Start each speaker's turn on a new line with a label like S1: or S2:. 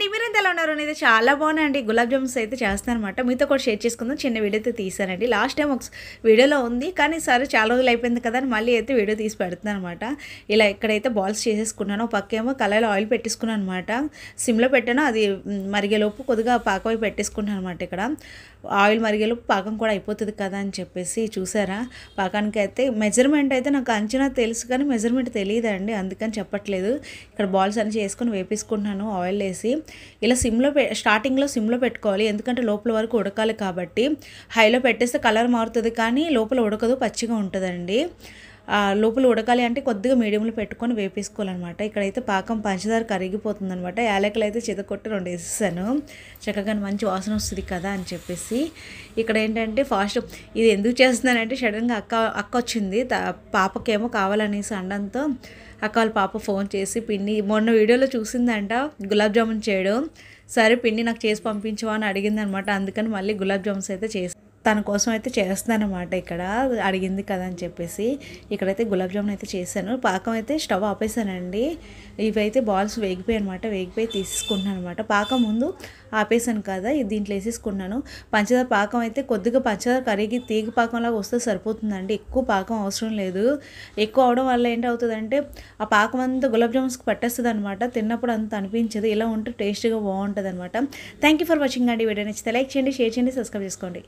S1: అండి. మీరెంత ఎలా ఉన్నారు? నేనైతే చాలా బాగున్నానండి. గులాబ్ జామున్స్ అయితే చేస్తాననమాట. మీతో కూడా షేర్ చేసుకుందాం. చిన్న వీడియో అయితే తీశానండి. లాస్ట్ టైం ఒక వీడియోలో ఉంది. కానీ సరే చాలా రోజులు అయిపోయింది కదా అని మళ్ళీ అయితే వీడియో తీసి పెడుతున్నాననమాట. ఇలా ఇక్కడైతే బాల్స్ చేసేసుకున్నాను. ఒక పక్కేమో కళాయిలో ఆయిల్ పెట్టేసుకున్నాను అనమాట. సిమ్లో పెట్టాను. అది మరిగేలోపు కొద్దిగా పాకం అవి పెట్టేసుకుంటాను అనమాట. ఇక్కడ ఆయిల్ మరిగేలోపు పాకం కూడా అయిపోతుంది కదా అని చెప్పేసి చూసారా, పాకానికి అయితే మెజర్మెంట్ అయితే నాకు అంచనా తెలుసు కానీ మెజర్మెంట్ తెలియదండి, అందుకని చెప్పట్లేదు. ఇక్కడ బాల్స్ అన్ని చేసుకొని వేపేసుకుంటున్నాను ఆయిల్ వేసి. ఇలా స్టార్టింగ్లో సిమ్లో పెట్టుకోవాలి, ఎందుకంటే లోపల వరకు ఉడకాలి కాబట్టి. హైలో పెట్టేస్తే కలర్ మారుతుంది కానీ లోపల ఉడకదు, పచ్చిగా ఉంటుందండి. లోపల ఉడకాలి అంటే కొద్దిగా మీడియంలో పెట్టుకొని వేపేసుకోవాలన్నమాట. ఇక్కడైతే పాకం పంచదార కరిగిపోతుంది అనమాట. యాలకులు అయితే చితకొట్టి 2 వేసేసాను, చక్కగా మంచి వాసన వస్తుంది కదా అని చెప్పేసి. ఇక్కడ ఏంటంటే ఫాస్ట్ ఇది ఎందుకు చేస్తున్నానంటే సడన్గా అక్క వచ్చింది, పాపకేమో కావాలనేసి అనడంతో అక్క వాళ్ళ పాప ఫోన్ చేసి పిన్ని మొన్న వీడియోలో చూసిందంట గులాబ్ జామున్ చేయడం. సరే పిన్ని నాకు చేసి పంపించవా అని అడిగింది అనమాట. అందుకని మళ్ళీ గులాబ్ జామున్స్ అయితే చేసి తన కోసం అయితే చేస్తానమాట. ఇక్కడ అడిగింది కదా అని చెప్పేసి ఇక్కడైతే గులాబ్ జామున్ అయితే చేశాను. పాకం అయితే స్టవ్ ఆపేసానండి. ఇవైతే బాల్స్ వేగిపోయాయి అనమాట. వేగిపోయి తీసుకుంటున్నాను అనమాట. పాకం ముందు ఆపేసాను కదా, దీంట్లో వేసేసుకున్నాను. పంచదార పాకం అయితే కొద్దిగా పంచదార కరిగి తీగ పాకంలాగా వస్తే సరిపోతుందండి, ఎక్కువ పాకం అవసరం లేదు. ఎక్కువ అవడం వల్ల ఏంటవుతుందంటే ఆ పాకం అంతా గులాబ్ జామున్స్కి పట్టేస్తుంది అనమాట. తిన్నప్పుడు అంత అనిపించదు. ఇలా ఉంటే టేస్ట్గా బాగుంటుంది అనమాట. థ్యాంక్ యూ ఫర్ వాచింగ్ అండి. వీడియో నచ్చితే లైక్ చేయండి, షేర్ చేయండి, సబ్స్క్రైబ్ చేసుకోండి.